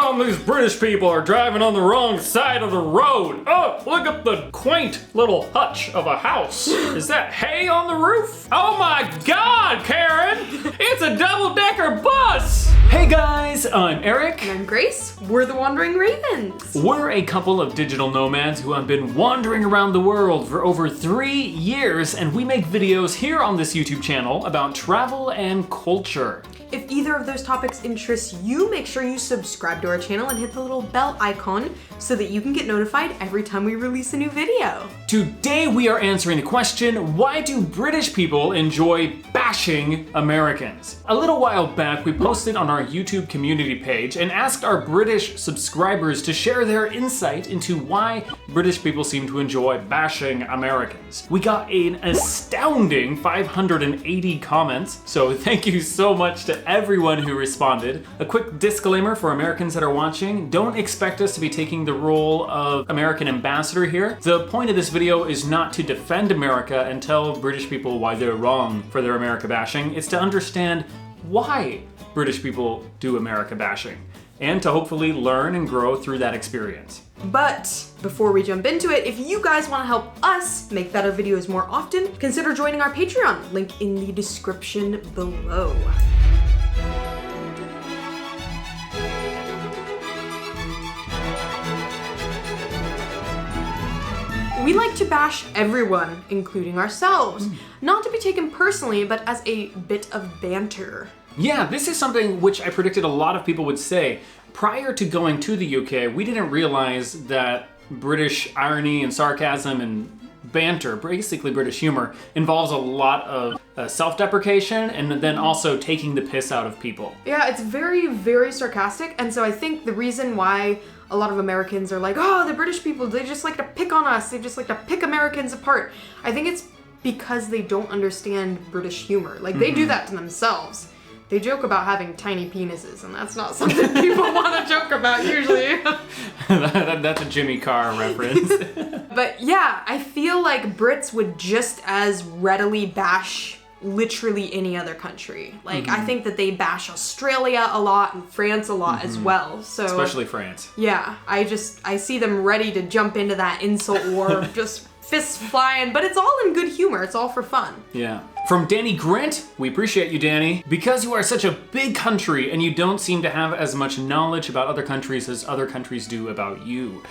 come these British people are driving on the wrong side of the road? Oh, look at the quaint little hutch of a house. Is that hay on the roof? Oh my God, Karen! It's a double-decker bus! Hey guys, I'm Eric. And I'm Grace. We're the Wandering Ravens. We're a couple of digital nomads who have been wandering around the world for over 3 years, and we make videos here on this YouTube channel about travel and culture. If either of those topics interests you, make sure you subscribe to our channel and hit the little bell icon so that you can get notified every time we release a new video. Today we are answering the question, why do British people enjoy bashing Americans? A little while back we posted on our YouTube community page and asked our British subscribers to share their insight into why British people seem to enjoy bashing Americans. We got an astounding 580 comments, so thank you so much to everyone who responded. A quick disclaimer for Americans that are watching, don't expect us to be taking the role of American ambassador here. The point of this video is not to defend America and tell British people why they're wrong for their America bashing. It's to understand why British people do America bashing, and to hopefully learn and grow through that experience. But before we jump into it, if you guys want to help us make better videos more often, consider joining our Patreon, link in the description below. We like to bash everyone, including ourselves. Not to be taken personally, but as a bit of banter. Yeah, this is something which I predicted a lot of people would say. Prior to going to the UK, we didn't realize that British irony and sarcasm and banter, basically British humor, involves a lot of self-deprecation and then also taking the piss out of people. Yeah, it's very, very sarcastic, and so I think the reason why a lot of Americans are like, oh, the British people, they just like to pick on us, they just like to pick Americans apart. I think it's because they don't understand British humor. Like, they do that to themselves. They joke about having tiny penises, and that's not something people want to joke about usually. That's a Jimmy Carr reference. But yeah, I feel like Brits would just as readily bash literally any other country. Like, I think that they bash Australia a lot and France a lot as well. So especially France. Yeah, I see them ready to jump into that insult war, just fists flying, but it's all in good humor. It's all for fun. Yeah. From Danny Grant, we appreciate you, Danny. Because you are such a big country and you don't seem to have as much knowledge about other countries as other countries do about you.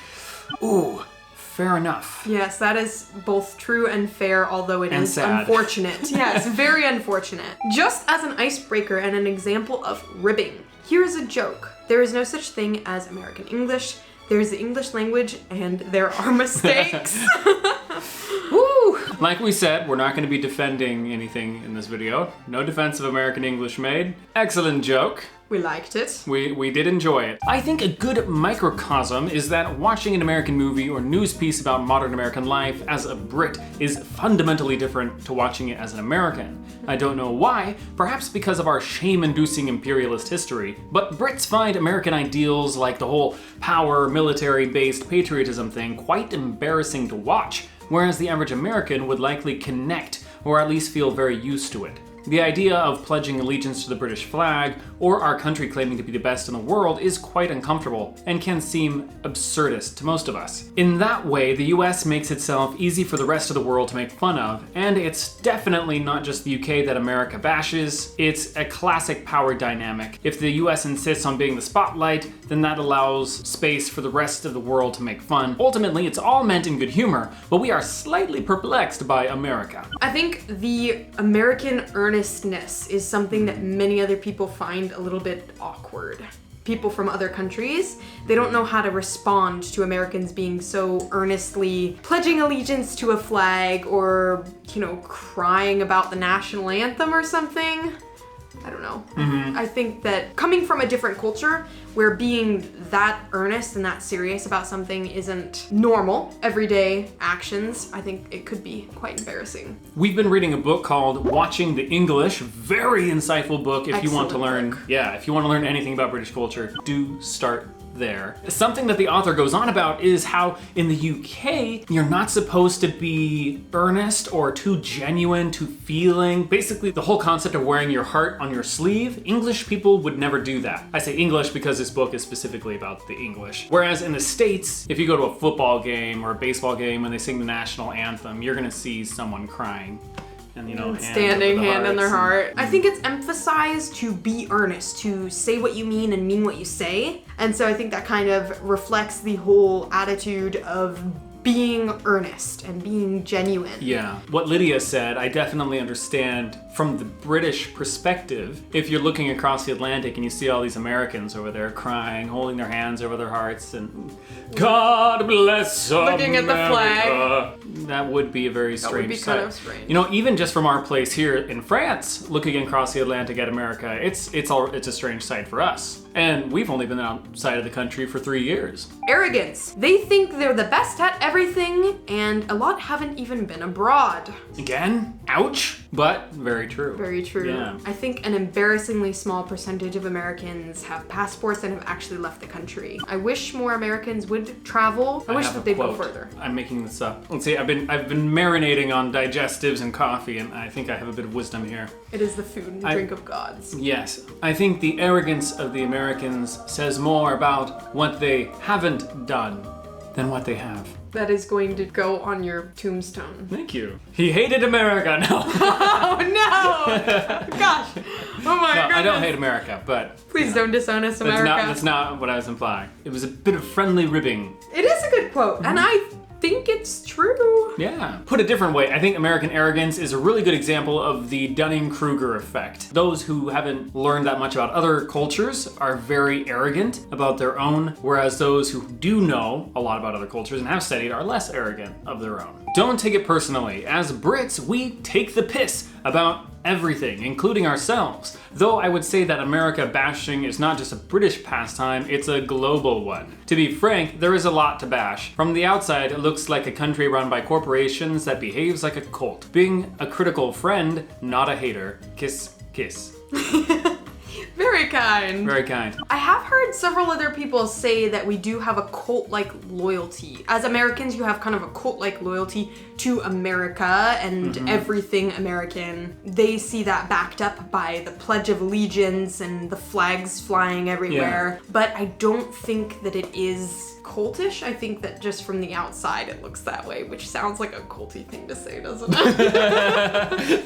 Ooh. Fair enough. Yes, that is both true and fair, although it is sad. Unfortunate. Yes, very unfortunate. Just as an icebreaker and an example of ribbing, here is a joke. There is no such thing as American English. There is the English language, and there are mistakes. Woo! Like we said, we're not going to be defending anything in this video. No defense of American English made. Excellent joke. We liked it. We did enjoy it. I think a good microcosm is that watching an American movie or news piece about modern American life as a Brit is fundamentally different to watching it as an American. I don't know why, perhaps because of our shame-inducing imperialist history, but Brits find American ideals like the whole power, military-based patriotism thing quite embarrassing to watch, whereas the average American would likely connect or at least feel very used to it. The idea of pledging allegiance to the British flag, or our country claiming to be the best in the world, is quite uncomfortable and can seem absurdist to most of us. In that way, the US makes itself easy for the rest of the world to make fun of, and it's definitely not just the UK that America bashes, it's a classic power dynamic. If the US insists on being the spotlight, then that allows space for the rest of the world to make fun. Ultimately, it's all meant in good humor, but we are slightly perplexed by America. I think the American earnestness is something that many other people find a little bit awkward. People from other countries, they don't know how to respond to Americans being so earnestly pledging allegiance to a flag or, you know, crying about the national anthem or something. I don't know. I think that coming from a different culture where being that earnest and that serious about something isn't normal, everyday actions, I think it could be quite embarrassing. We've been reading a book called Watching the English. Very insightful book if you want to learn, if you want to learn anything about British culture, do start there. Something that the author goes on about is how in the UK, you're not supposed to be earnest or too genuine, too feeling. Basically, the whole concept of wearing your heart on your sleeve, English people would never do that. I say English because this book is specifically about the English. Whereas in the States, if you go to a football game or a baseball game and they sing the national anthem, you're gonna see someone crying. And, you know, standing hand on their heart. I think it's emphasized to be earnest, to say what you mean and mean what you say. And so I think that kind of reflects the whole attitude of being earnest and being genuine. Yeah. What Lydia said, I definitely understand from the British perspective. If you're looking across the Atlantic and you see all these Americans over there crying, holding their hands over their hearts, and God bless America. Looking at the flag. That would be a very strange That would be sight. kind of strange. You know, even just from our place here in France, looking across the Atlantic at America, it's a strange sight for us. And we've only been outside of the country for 3 years. Arrogance. They think they're the best at everything, and a lot haven't even been abroad. Again, ouch, but very true. Very true. Yeah. I think an embarrassingly small percentage of Americans have passports and have actually left the country. I wish more Americans would travel. I wish have that a they'd go quote. further. I'm making this up. Let's see, I've been marinating on digestives and coffee, and I think I have a bit of wisdom here. It is the food and drink of gods. Yes, I think the arrogance of the Americans says more about what they haven't done than what they have. That is going to go on your tombstone. Thank you. He hated America. No. Oh no! Gosh. Oh my No, goodness. I don't hate America, but Please don't disown us, America. that's not what I was implying. It was a bit of friendly ribbing. It is a good quote, and I think it's true. Yeah. Put a different way, I think American arrogance is a really good example of the Dunning-Kruger effect. Those who haven't learned that much about other cultures are very arrogant about their own, whereas those who do know a lot about other cultures and have studied are less arrogant of their own. Don't take it personally. As Brits, we take the piss about everything, including ourselves. Though I would say that America bashing is not just a British pastime, it's a global one. To be frank, there is a lot to bash. From the outside, it looks like a country run by corporations that behaves like a cult. Being a critical friend, not a hater. Kiss, kiss. Very kind. Very kind. I have heard several other people say that we do have a cult-like loyalty. As Americans, you have kind of a cult-like loyalty to America and everything American. They see that backed up by the Pledge of Allegiance and the flags flying everywhere. But I don't think that it is cultish. I think that just from the outside it looks that way, which sounds like a culty thing to say, doesn't it?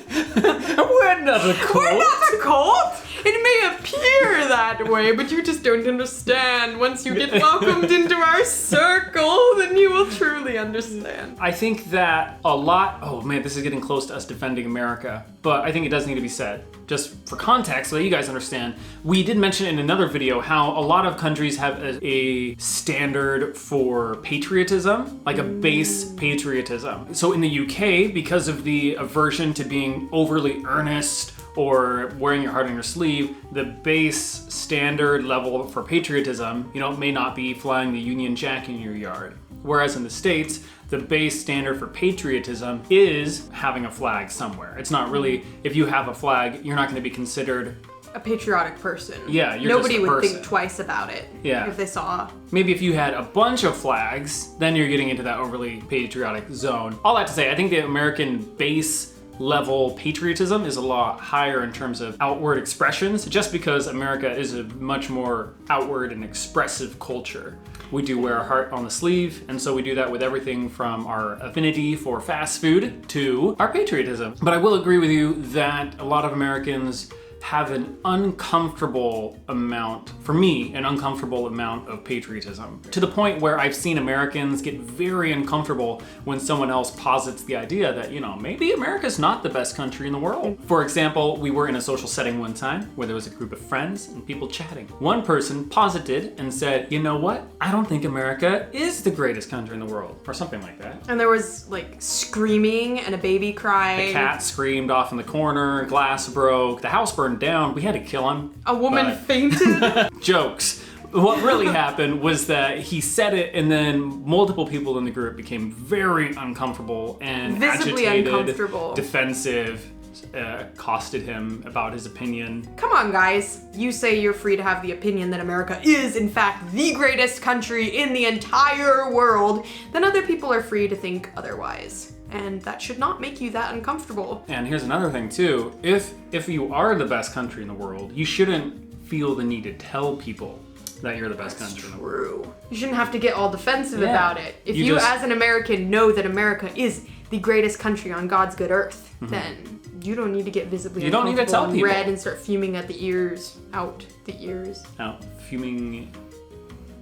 We're not a cult. We're not a cult! It may appear that way, but you just don't understand. Once you get welcomed into our circle, then you will truly understand. I think that a lot, oh man, this is getting close to us defending America, but I think it does need to be said. Just for context, so that you guys understand, we did mention in another video how a lot of countries have a standard for patriotism, like a base patriotism. So in the UK, because of the aversion to being overly earnest or wearing your heart on your sleeve, the base standard level for patriotism, may not be flying the Union Jack in your yard. Whereas in the States, the base standard for patriotism is having a flag somewhere. It's not really, if you have a flag, you're not going to be considered a patriotic person. Yeah, you're Nobody just a would person. think twice about it. Yeah. If they saw. Maybe if you had a bunch of flags, then you're getting into that overly patriotic zone. All that to say, I think the American base level patriotism is a lot higher in terms of outward expressions, just because America is a much more outward and expressive culture. We do wear our heart on the sleeve, and so we do that with everything from our affinity for fast food to our patriotism. But I will agree with you that a lot of Americans have an uncomfortable amount, for me, an uncomfortable amount of patriotism. To the point where I've seen Americans get very uncomfortable when someone else posits the idea that, maybe America's not the best country in the world. For example, we were in a social setting one time where there was a group of friends and people chatting. One person posited and said, you know what? I don't think America is the greatest country in the world, or something like that. And there was screaming and a baby crying. A cat screamed off in the corner, glass broke, the house burned down. We had to kill him. A woman fainted. Jokes. What really happened was that he said it, and then multiple people in the group became very uncomfortable and Visibly agitated, uncomfortable. defensive. accosted him about his opinion. Come on, guys. You say you're free to have the opinion that America is, in fact, the greatest country in the entire world, then other people are free to think otherwise. And that should not make you that uncomfortable. And here's another thing too. If you are the best country in the world, you shouldn't feel the need to tell people that you're the best country in the world. True. You shouldn't have to get all defensive Yeah. about it. If you as an American know that America is the greatest country on God's good earth, then you don't need to get visibly You don't need to tell and people. red and start fuming at the ears, out the ears. Out fuming,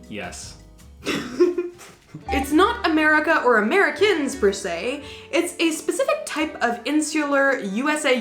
yes. It's not America or Americans per se, it's a specific type of insular USA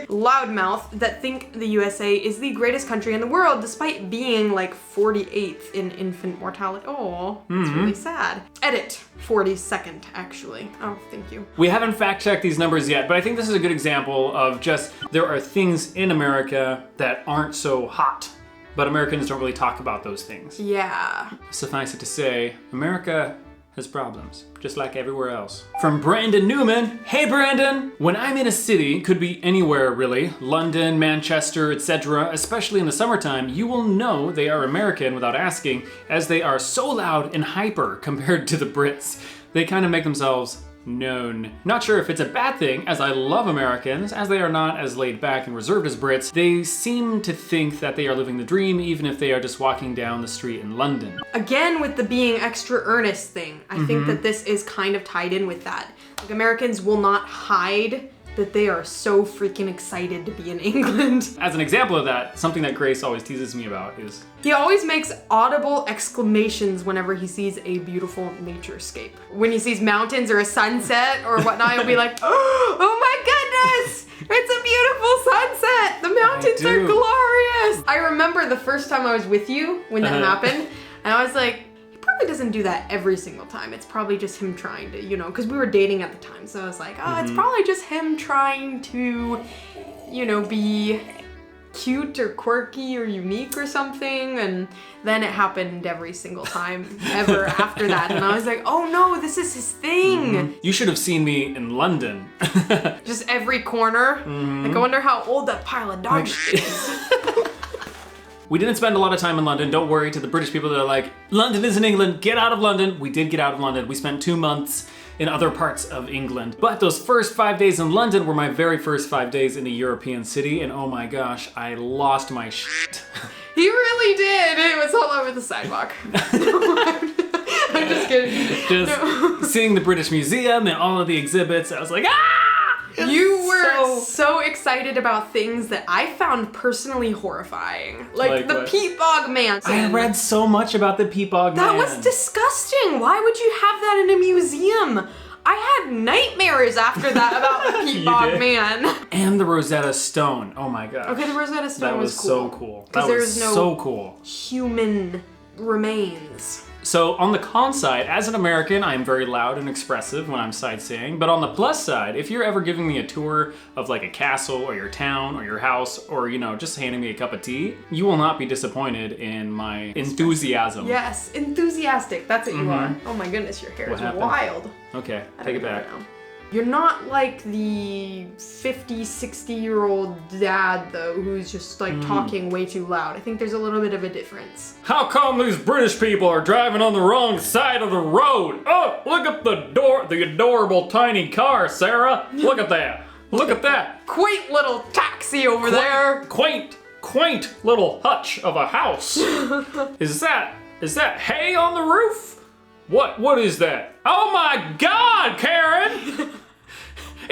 loudmouth that think the USA is the greatest country in the world despite being like 48th in infant mortality. Oh, it's really sad. Edit, 42nd actually. Oh, thank you. We haven't fact checked these numbers yet, but I think this is a good example of just there are things in America that aren't so hot. But Americans don't really talk about those things. Yeah. Suffice it to say, America has problems, just like everywhere else. From Brandon Newman, hey Brandon! When I'm in a city, could be anywhere really, London, Manchester, etc., especially in the summertime, you will know they are American without asking, as they are so loud and hyper compared to the Brits. They kind of make themselves known. Not sure if it's a bad thing, as I love Americans, as they are not as laid back and reserved as Brits. They seem to think that they are living the dream even if they are just walking down the street in London. Again, with the being extra earnest thing, I think that this is kind of tied in with that. Like, Americans will not hide that they are so freaking excited to be in England. As an example of that, something that Grace always teases me about is He always makes audible exclamations whenever he sees a beautiful naturescape. When he sees mountains or a sunset or whatnot, he'll be like, oh my goodness, it's a beautiful sunset. The mountains are glorious. I remember the first time I was with you when that happened, and I was like, he probably doesn't do that every single time. It's probably just him trying to, because we were dating at the time. So I was like, it's probably just him trying to, be cute or quirky or unique or something. And then it happened every single time ever after that. And I was like, oh no, this is his thing. You should have seen me in London. Just every corner. Like, I wonder how old that pile of dog shit is. We didn't spend a lot of time in London. Don't worry, to the British people that are like, London is in England, get out of London. We did get out of London. We spent 2 months in other parts of England. But those first 5 days in London were my very first 5 days in a European city, and oh my gosh, I lost my shit. He really did. It was all over the sidewalk. I'm just kidding. Seeing the British Museum and all of the exhibits, I was like, ah! You were so excited about things that I found personally horrifying. Like the what? Peat Bog Mansion. I read so much about the Peat Bog That Man. was disgusting. Why would you have that in a museum? I had nightmares after that about the Peat Bog Man. And the Rosetta Stone. Oh my god. Okay, the Rosetta Stone was cool. so cool. That there was was no so cool. human remains. So on the con side, as an American, I'm very loud and expressive when I'm sightseeing. But on the plus side, if you're ever giving me a tour of like a castle or your town or your house or, just handing me a cup of tea, you will not be disappointed in my enthusiasm. Yes, enthusiastic. That's what you are. Oh my goodness, your hair What is happened? wild. Okay, take it back. You're not like the 50, 60-year-old dad, though, who's just like talking way too loud. I think there's a little bit of a difference. How come these British people are driving on the wrong side of the road? Oh, look at the adorable tiny car, Sarah. Look at that. Look at that. Quaint little taxi over there. Quaint little hutch of a house. Is that hay on the roof? What is that? Oh my God, Karen!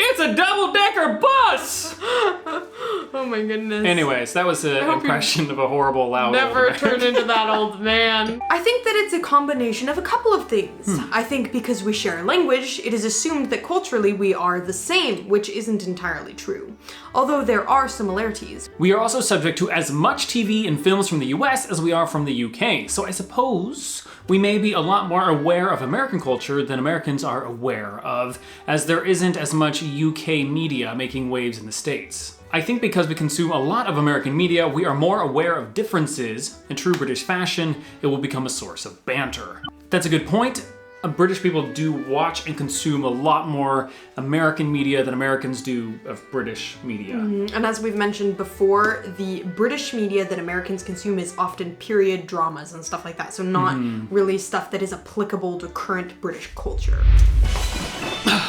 It's a double-decker bus! Oh my goodness. Anyways, that was an impression of a horrible, loud Never old man. turn into that old man. I think that it's a combination of a couple of things. I think because we share a language, it is assumed that culturally we are the same, which isn't entirely true. Although there are similarities. We are also subject to as much TV and films from the US as we are from the UK, so I suppose we may be a lot more aware of American culture than Americans are aware of, as there isn't as much UK media making waves in the States. I think because we consume a lot of American media, we are more aware of differences. In true British fashion, it will become a source of banter. That's a good point. British people do watch and consume a lot more American media than Americans do of British media. And as we've mentioned before, the British media that Americans consume is often period dramas and stuff like that, so not really stuff that is applicable to current British culture.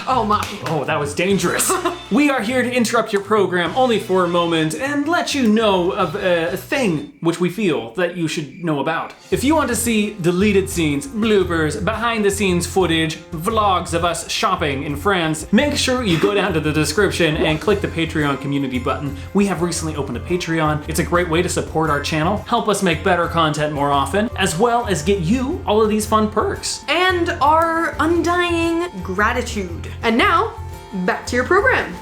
Oh my. Oh, that was dangerous. We are here to interrupt your program only for a moment and let you know of a thing which we feel that you should know about. If you want to see deleted scenes, bloopers, behind the scenes footage, vlogs of us shopping in France, make sure you go down to the description and click the Patreon community button. We have recently opened a Patreon. It's a great way to support our channel, help us make better content more often, as well as get you all of these fun perks. And our undying gratitude. And now, back to your program.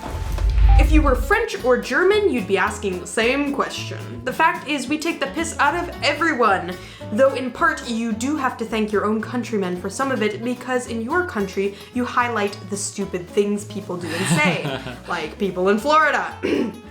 If you were French or German, you'd be asking the same question. The fact is, we take the piss out of everyone. Though in part, you do have to thank your own countrymen for some of it, because in your country, you highlight the stupid things people do and say, like people in Florida.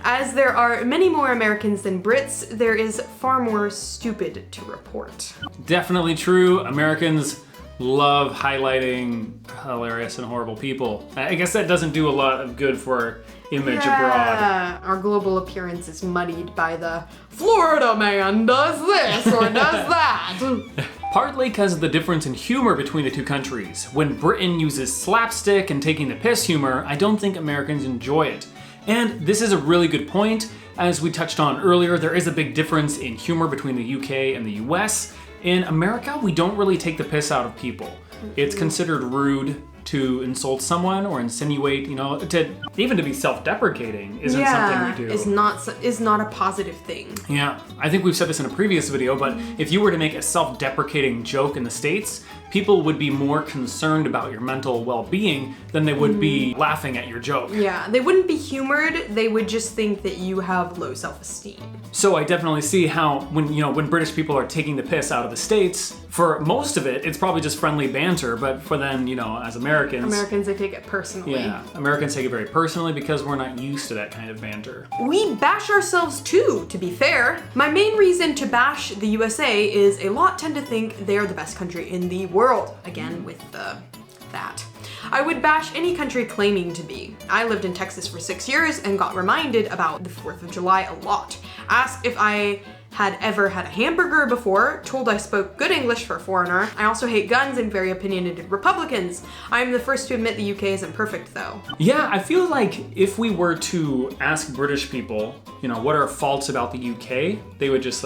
As there are many more Americans than Brits, there is far more stupid to report. Definitely true. Americans love highlighting hilarious and horrible people. I guess that doesn't do a lot of good for our image abroad. Our global appearance is muddied by the Florida man does this or does that. Partly because of the difference in humor between the two countries. When Britain uses slapstick and taking the piss humor, I don't think Americans enjoy it. And this is a really good point. As we touched on earlier, there is a big difference in humor between the UK and the US. In America, we don't really take the piss out of people. It's considered rude to insult someone or insinuate, to even to be self-deprecating isn't something we do. Is not a positive thing. Yeah, I think we've said this in a previous video, but if you were to make a self-deprecating joke in the States, people would be more concerned about your mental well-being than they would be laughing at your joke. Yeah, they wouldn't be humored, they would just think that you have low self-esteem. So I definitely see how when British people are taking the piss out of the States, for most of it, it's probably just friendly banter, but for them, as Americans, they take it personally. Yeah, Americans take it very personally because we're not used to that kind of banter. We bash ourselves too, to be fair. My main reason to bash the USA is a lot tend to think they're the best country in the world. Again, with that. I would bash any country claiming to be. I lived in Texas for 6 years and got reminded about the 4th of July a lot. Asked if I had ever had a hamburger before, told I spoke good English for a foreigner. I also hate guns and very opinionated Republicans. I am the first to admit the UK isn't perfect though. Yeah, I feel like if we were to ask British people, what are faults about the UK, they would just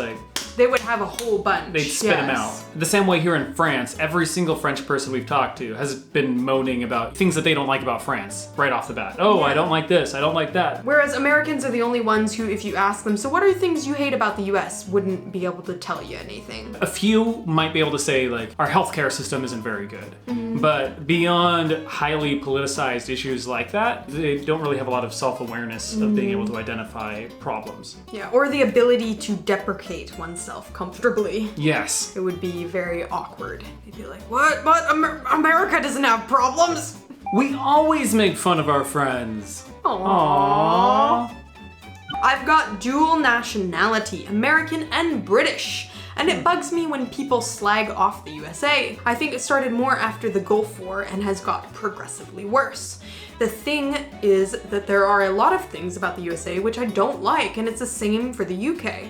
they would have a whole bunch. They'd spit them out. The same way here in France, every single French person we've talked to has been moaning about things that they don't like about France right off the bat. Oh, yeah. I don't like this, I don't like that. Whereas Americans are the only ones who, if you ask them, so what are things you hate about the US, wouldn't be able to tell you anything. A few might be able to say our healthcare system isn't very good. But beyond highly politicized issues like that, they don't really have a lot of self-awareness of being able to identify problems. Yeah, or the ability to deprecate oneself comfortably. Yes. It would be very awkward. They'd be like, what? America doesn't have problems? We always make fun of our friends. Aww. I've got dual nationality, American and British. And it bugs me when people slag off the USA. I think it started more after the Gulf War and has got progressively worse. The thing is that there are a lot of things about the USA which I don't like, and it's the same for the UK.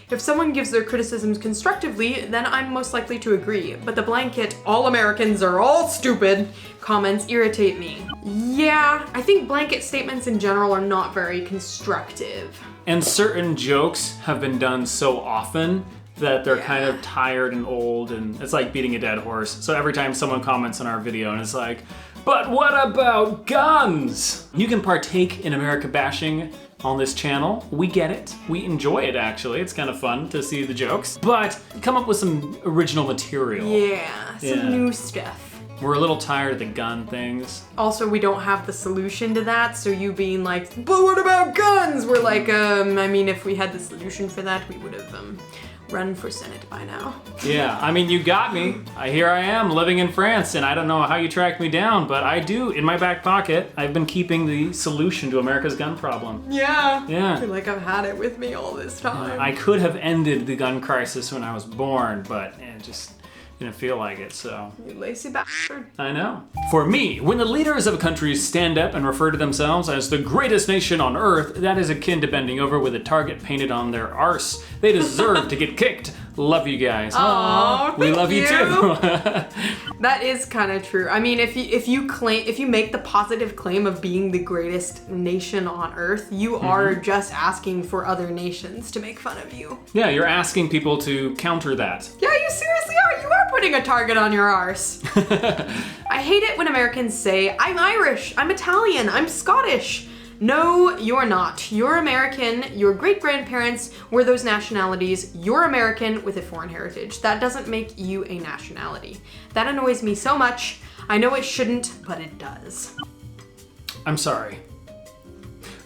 If someone gives their criticisms constructively, then I'm most likely to agree, but the blanket, all Americans are all stupid, comments irritate me. Yeah, I think blanket statements in general are not very constructive. And certain jokes have been done so often that they're kind of tired and old, and it's like beating a dead horse. So every time someone comments on our video and it's like, but what about guns? You can partake in America bashing on this channel. We get it. We enjoy it, actually. It's kind of fun to see the jokes. But come up with some original material. Yeah, some new stuff. We're a little tired of the gun things. Also, we don't have the solution to that, so you being like, but what about guns? We're like, I mean, if we had the solution for that, we would have run for Senate by now. Yeah, I mean, you got me. Here I am living in France, and I don't know how you tracked me down, but I do, in my back pocket, I've been keeping the solution to America's gun problem. Yeah. Yeah. I feel like I've had it with me all this time. I could have ended the gun crisis when I was born, but it didn't feel like it, so. You lazy bastard. I know. For me, when the leaders of countries stand up and refer to themselves as the greatest nation on earth, that is akin to bending over with a target painted on their arse. They deserve to get kicked. Love you guys. Aww, we love you too. That is kind of true. I mean, if you make the positive claim of being the greatest nation on earth, you are just asking for other nations to make fun of you. Yeah, you're asking people to counter that. Yeah, you seriously are. You are putting a target on your arse. I hate it when Americans say, I'm Irish, I'm Italian, I'm Scottish. No, you're not. You're American. Your great-grandparents were those nationalities. You're American with a foreign heritage. That doesn't make you a nationality. That annoys me so much. I know it shouldn't, but it does. I'm sorry.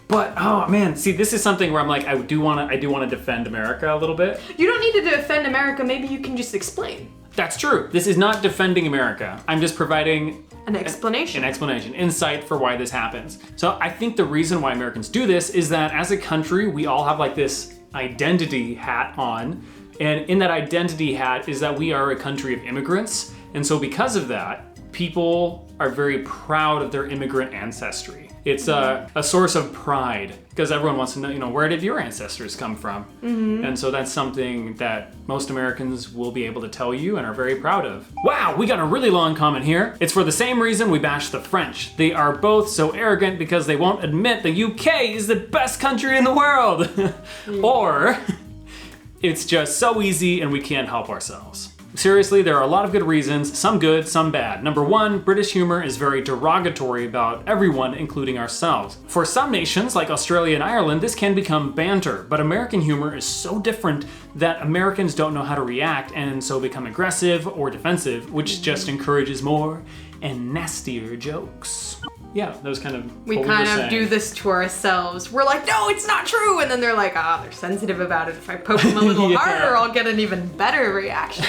But, oh man, see, this is something where I'm like, I do want to defend America a little bit. You don't need to defend America. Maybe you can just explain. That's true. This is not defending America. I'm just providing an explanation. Insight for why this happens. So I think the reason why Americans do this is that as a country, we all have like this identity hat on. And in that identity hat is that we are a country of immigrants. And so because of that, people are very proud of their immigrant ancestry. It's a source of pride because everyone wants to know, where did your ancestors come from? And so that's something that most Americans will be able to tell you and are very proud of. Wow, we got a really long comment here. It's for the same reason we bash the French. They are both so arrogant because they won't admit the UK is the best country in the world. Or it's just so easy and we can't help ourselves. Seriously, there are a lot of good reasons, some good, some bad. Number one, British humor is very derogatory about everyone, including ourselves. For some nations, like Australia and Ireland, this can become banter, but American humor is so different that Americans don't know how to react and so become aggressive or defensive, which just encourages more and nastier jokes. Yeah, that was kind of we kind of do this to ourselves. We're like, no, it's not true. And then they're like, they're sensitive about it. If I poke them a little harder, I'll get an even better reaction.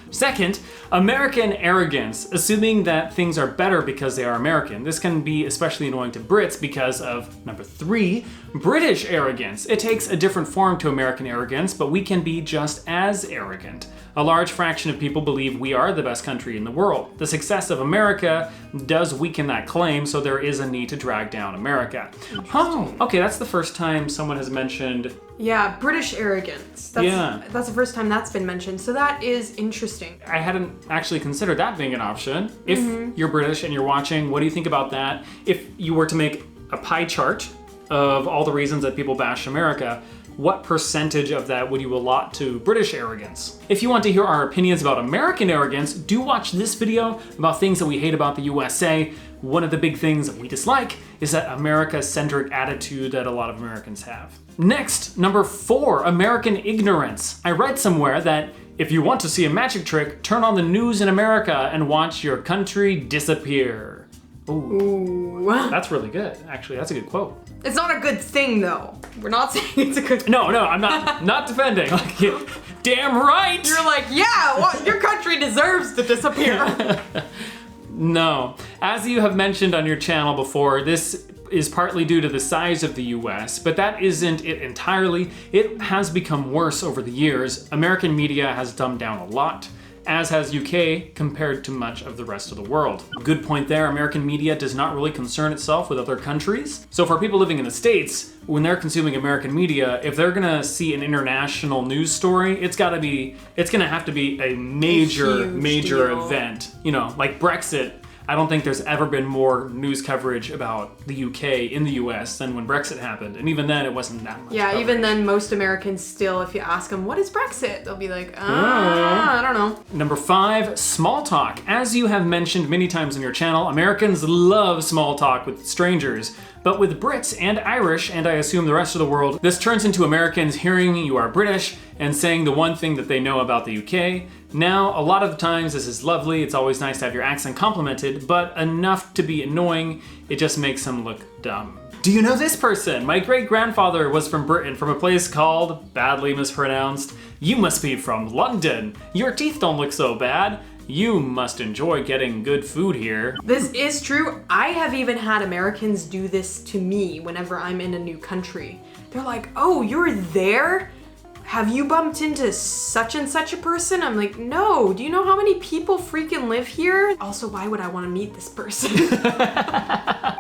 Second, American arrogance, assuming that things are better because they are American. This can be especially annoying to Brits because of, number three, British arrogance. It takes a different form to American arrogance, but we can be just as arrogant. A large fraction of people believe we are the best country in the world. The success of America does weaken that claim, so there is a need to drag down America. Oh, okay, that's the first time someone has mentioned... Yeah, British arrogance. That's the first time that's been mentioned, so that is interesting. I hadn't actually considered that being an option. If you're British and you're watching, what do you think about that? If you were to make a pie chart of all the reasons that people bash America, what percentage of that would you allot to British arrogance? If you want to hear our opinions about American arrogance, do watch this video about things that we hate about the USA. One of the big things that we dislike is that America-centric attitude that a lot of Americans have. Next, number 4, American ignorance. I read somewhere that if you want to see a magic trick, turn on the news in America and watch your country disappear. Ooh. That's really good. Actually, that's a good quote. It's not a good thing, though. We're not saying it's a good thing. No, I'm not defending. Damn right! You're like, yeah, well, your country deserves to disappear. No. As you have mentioned on your channel before, this is partly due to the size of the US, but that isn't it entirely. It has become worse over the years. American media has dumbed down a lot, as has UK compared to much of the rest of the world. Good point there, American media does not really concern itself with other countries. So for people living in the States, when they're consuming American media, if they're gonna see an international news story, it's gonna have to be a major event. Like Brexit. I don't think there's ever been more news coverage about the UK in the US than when Brexit happened. And even then, it wasn't that much coverage. Even then, most Americans still, if you ask them, what is Brexit? They'll be like, I don't know. Number 5, small talk. As you have mentioned many times on your channel, Americans love small talk with strangers. But with Brits and Irish, and I assume the rest of the world, this turns into Americans hearing you are British and saying the one thing that they know about the UK. Now, a lot of the times this is lovely, it's always nice to have your accent complimented, but enough to be annoying, it just makes them look dumb. Do you know this person? My great-grandfather was from Britain, from a place called, badly mispronounced, you must be from London. Your teeth don't look so bad. You must enjoy getting good food here. This is true. I have even had Americans do this to me whenever I'm in a new country. They're like, oh, you're there? have you bumped into such and such a person? I'm like, no. Do you know how many people freaking live here? Also, why would I want to meet this person?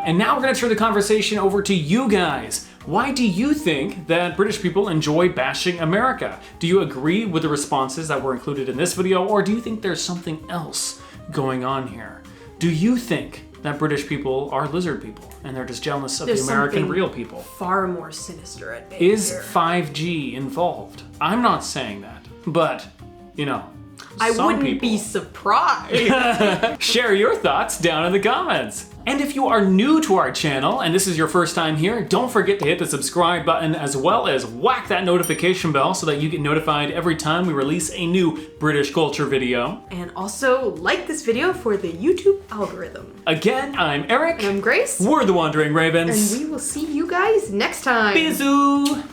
And now we're gonna turn the conversation over to you guys. Why do you think that British people enjoy bashing America? Do you agree with the responses that were included in this video, or do you think there's something else going on here? Do you think that British people are lizard people and they're just jealous of the American real people? Far more sinister at bay. Is 5G involved? I'm not saying that, but you know, I wouldn't people be surprised. Share your thoughts down in the comments. And if you are new to our channel and this is your first time here, don't forget to hit the subscribe button as well as whack that notification bell so that you get notified every time we release a new British culture video. And also like this video for the YouTube algorithm. Again, I'm Eric. And I'm Grace. We're the Wandering Ravens. And we will see you guys next time. Bisous!